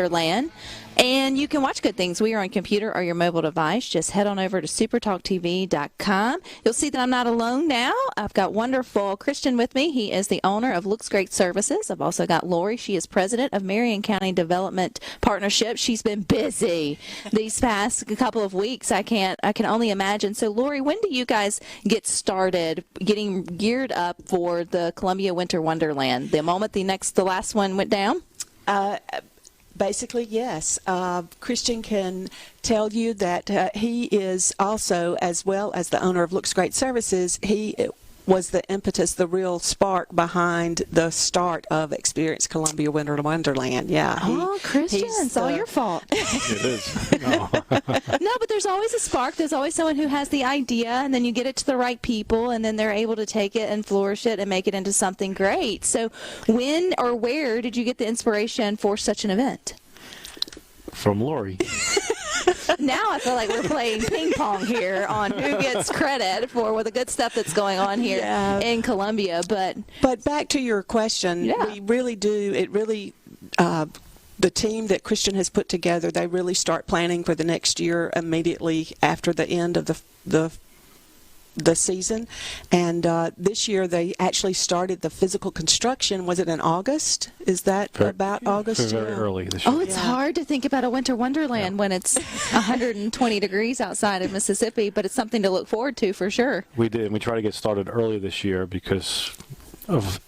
Wonderland. And you can watch good things. We are on computer or your mobile device. Just head on over to supertalktv.com. You'll see that I'm not alone now. I've got wonderful Kristian with me. He is the owner of Great Services. I've also got Lori. She is president of Marion County Development Partnership. She's been busy these past couple of weeks. I can only imagine. So, Lori, when do you guys get started getting geared up for the Columbia Winter Wonderland? The moment the last one went down? Basically, yes. Kristian can tell you that he is also, as well as the owner of Great Services, he was the impetus, the real spark behind the start of Experience Columbia Winter Wonderland. Yeah. Kristian, it's all your fault. It is. No. No, but there's always a spark. There's always someone who has the idea, and then you get it to the right people, and then they're able to take it and flourish it and make it into something great. So when or where did you get the inspiration for such an event? From Lori. Now I feel like we're playing ping pong here on who gets credit for the good stuff that's going on here in Columbia. But back to your question, we really do. It really, the team that Kristian has put together, they really start planning for the next year immediately after the end of the season. And this year they actually started the physical construction. Was it in August? Is that about August? Very early this year. Oh, it's hard to think about a winter wonderland when it's 120 degrees outside of Mississippi, but it's something to look forward to for sure. We did, and we tried to get started early this year because of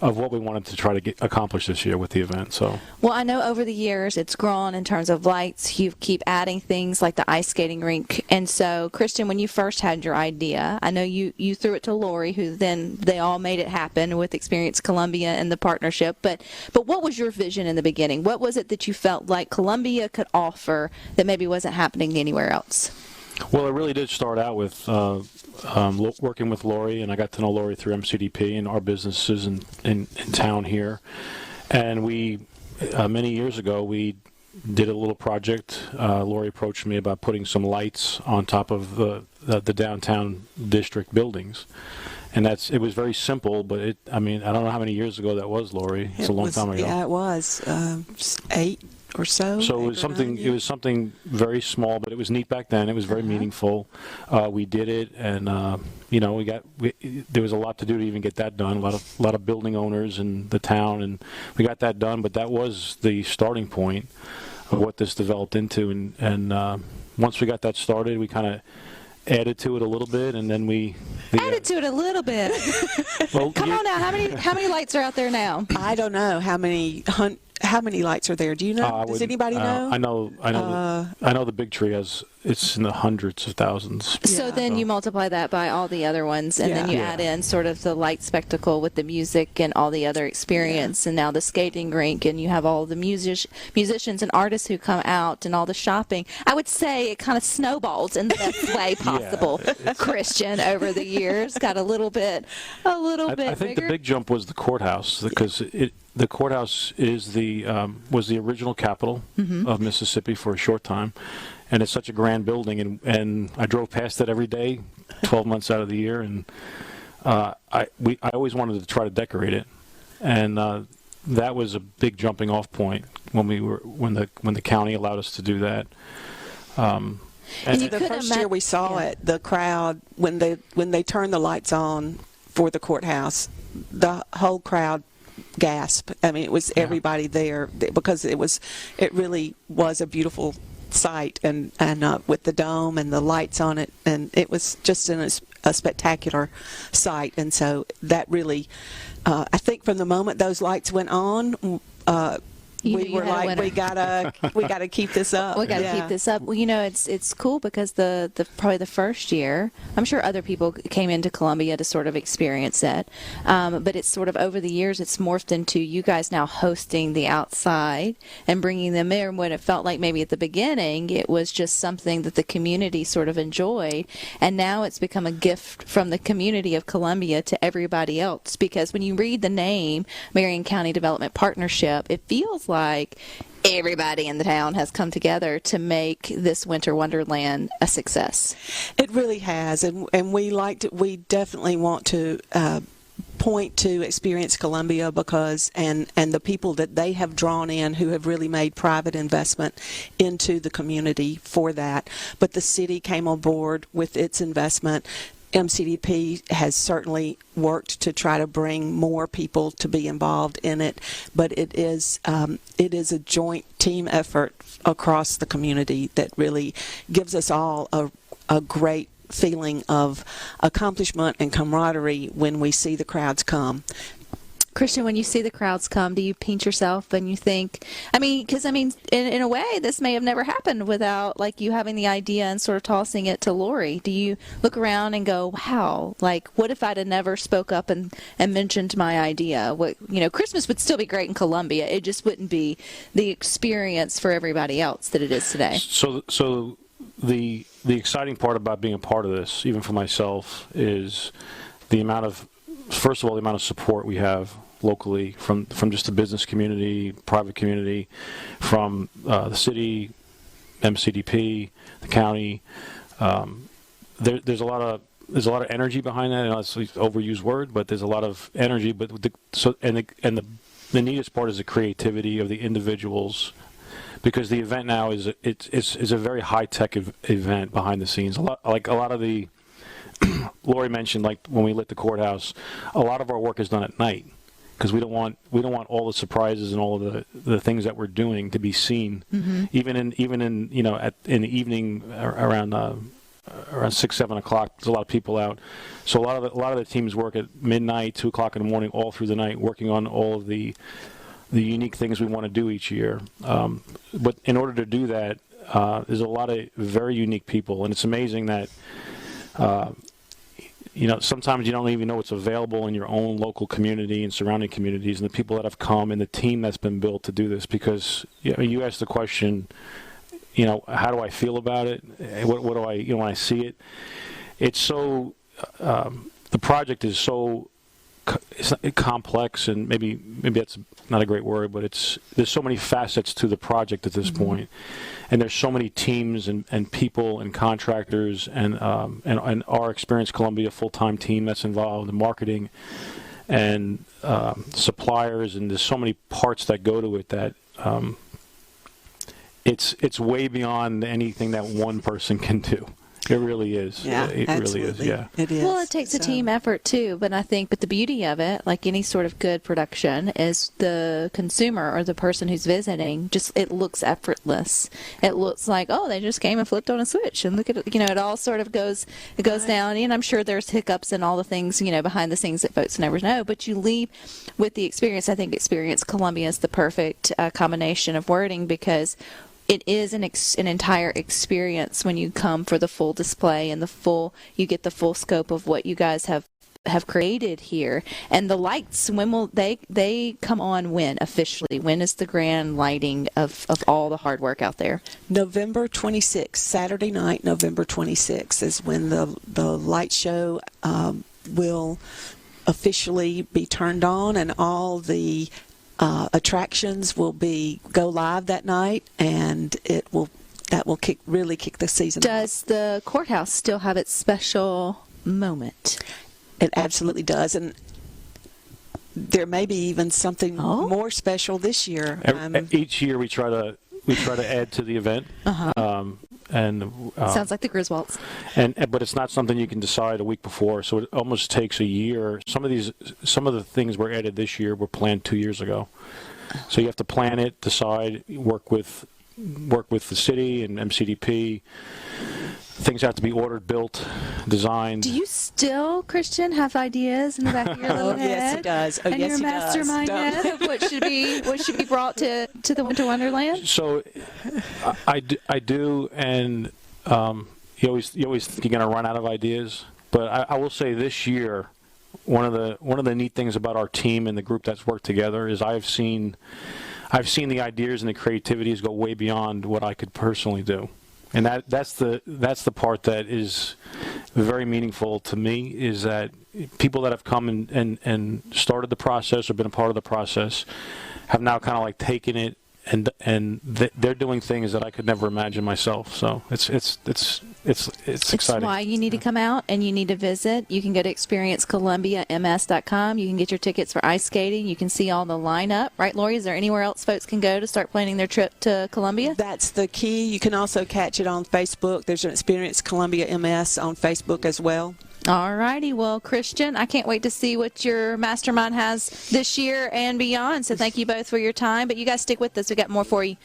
what we wanted to try to accomplish this year with the event. So, well, I know over the years it's grown in terms of lights. You keep adding things like the ice skating rink. And so, Kristian, when you first had your idea, I know you threw it to Lori, who then they all made it happen with Experience Columbia and the partnership. But what was your vision in the beginning? What was it that you felt like Columbia could offer that maybe wasn't happening anywhere else? Well, it really did start out with working with Lori, and I got to know Lori through MCDP and our businesses in town here. And we, many years ago, we did a little project. Lori approached me about putting some lights on top of the downtown district buildings. And it was very simple, but I don't know how many years ago that was, Lori. It's a long time ago. Yeah, it was 8 or so. So it was something. It was something very small, but it was neat back then. It was very meaningful. We did it, and there was a lot to do to even get that done. A lot of building owners in the town, and we got that done. But that was the starting point of what this developed into. And once we got that started, we kind of added to it a little bit, and then added to it a little bit. Well, Come on now, how many lights are out there now? I don't know how many lights are there. Do you know? Does anybody know? I know the big tree it's in the hundreds of thousands. So then you multiply that by all the other ones, and then you add in sort of the light spectacle with the music and all the other experience, and now the skating rink, and you have all the musicians and artists who come out, and all the shopping. I would say it kind of snowballs in the best way possible. Kristian, over the years, got a little bit I think bigger. the big jump was the courthouse, because the courthouse is was the original capital of Mississippi for a short time, and it's such a grand building. And I drove past it every day, 12 months out of the year, and I always wanted to try to decorate it, and that was a big jumping off point when the county allowed us to do that. And the first year we saw it, the crowd when they turned the lights on for the courthouse, the whole crowd gasped. I mean, it was everybody there, because it really was a beautiful sight, and with the dome and the lights on it, and it was just a spectacular sight. And so that really, I think from the moment those lights went on, we were like, we gotta keep this up. We gotta keep this up. Well, it's cool because probably the first year, I'm sure other people came into Columbia to sort of experience it, but it's sort of over the years it's morphed into you guys now hosting the outside and bringing them in. When it felt like maybe at the beginning it was just something that the community sort of enjoyed, and now it's become a gift from the community of Columbia to everybody else. Because when you read the name Marion County Development Partnership, it feels like everybody in the town has come together to make this Winter Wonderland a success. It really has, and we definitely want to point to Experience Columbia because and the people that they have drawn in who have really made private investment into the community for that. But the city came on board with its investment. MCDP has certainly worked to try to bring more people to be involved in it, but it is a joint team effort across the community that really gives us all a great feeling of accomplishment and camaraderie when we see the crowds come. Kristian, when you see the crowds come, do you pinch yourself and you think, because in a way, this may have never happened without like you having the idea and sort of tossing it to Lori. Do you look around and go, wow, like what if I'd have never spoke up and mentioned my idea? Christmas would still be great in Columbia. It just wouldn't be the experience for everybody else that it is today. So the exciting part about being a part of this, even for myself, is first of all, the amount of support we have locally from just the business community, private community, from the city, MCDP, the county. There's a lot of energy behind that. And it's an overused word, but there's a lot of energy. But the neatest part is the creativity of the individuals, because the event now is a very high tech event behind the scenes. A lot of the Lori mentioned, like when we lit the courthouse, a lot of our work is done at night because we don't want all the surprises and all of the things that we're doing to be seen. Mm-hmm. Even in in the evening around 6-7 o'clock. There's a lot of people out, so a lot of the teams work at midnight, 2 o'clock in the morning, all through the night, working on all of the unique things we want to do each year. But in order to do that, there's a lot of very unique people, and it's amazing that. Sometimes you don't even know what's available in your own local community and surrounding communities, and the people that have come and the team that's been built to do this. Because you asked the question, how do I feel about it? What do I, when I see it? It's so the project is so complex, and maybe that's not a great word, but there's so many facets to the project at this mm-hmm. point. And there's so many teams and people and contractors and our Experience Columbia full-time team that's involved in marketing and suppliers, and there's so many parts that go to it that it's way beyond anything that one person can do. It really is. Yeah, it absolutely. Really is. Yeah. It is. Well, it takes a team effort too, but the beauty of it, like any sort of good production, is the consumer or the person who's visiting. It looks effortless. It looks like, oh, they just came and flipped on a switch, and look at it. It all sort of goes down. And I'm sure there's hiccups and all the things behind the scenes that folks never know. But you leave with the experience. I think Experience Columbia is the perfect combination of wording, because it is an entire experience when you come for the full display and you get the full scope of what you guys have created here. And the lights, when will they come on? When officially? When is the grand lighting of all the hard work out there? November 26th, Saturday night, November 26th is when the light show will officially be turned on, and all the attractions will go live that night, and that will kick the season off. Does the courthouse still have its special moment? It absolutely does, and there may be even something more special this year. Each year we try to add to the event. Uh-huh. Sounds like the Griswolds. But it's not something you can decide a week before, so it almost takes a year. Some of the things were added this year were planned 2 years ago. So you have to plan it, decide, work with the city and MCDP. Things have to be ordered, built, designed. Do you still, Kristian, have ideas in the back of your little head? Yes, he does. And your mastermind head of what should be brought to the Winter Wonderland? So, I do, and you always think you're going to run out of ideas. But I will say this year, one of the neat things about our team and the group that's worked together is I've seen the ideas and the creativities go way beyond what I could personally do. And that's the part that is very meaningful to me, is that people that have come and started the process or been a part of the process have now kind of like taken it they're doing things that I could never imagine myself. So it's exciting. It's why you need to come out and you need to visit. You can go to experiencecolumbiams.com. You can get your tickets for ice skating. You can see all the lineup. Right, Lori? Is there anywhere else folks can go to start planning their trip to Columbia? That's the key. You can also catch it on Facebook. There's an Experience Columbia MS on Facebook as well. All righty. Well, Kristian, I can't wait to see what your mastermind has this year and beyond. So thank you both for your time. But you guys stick with us. We got more for you.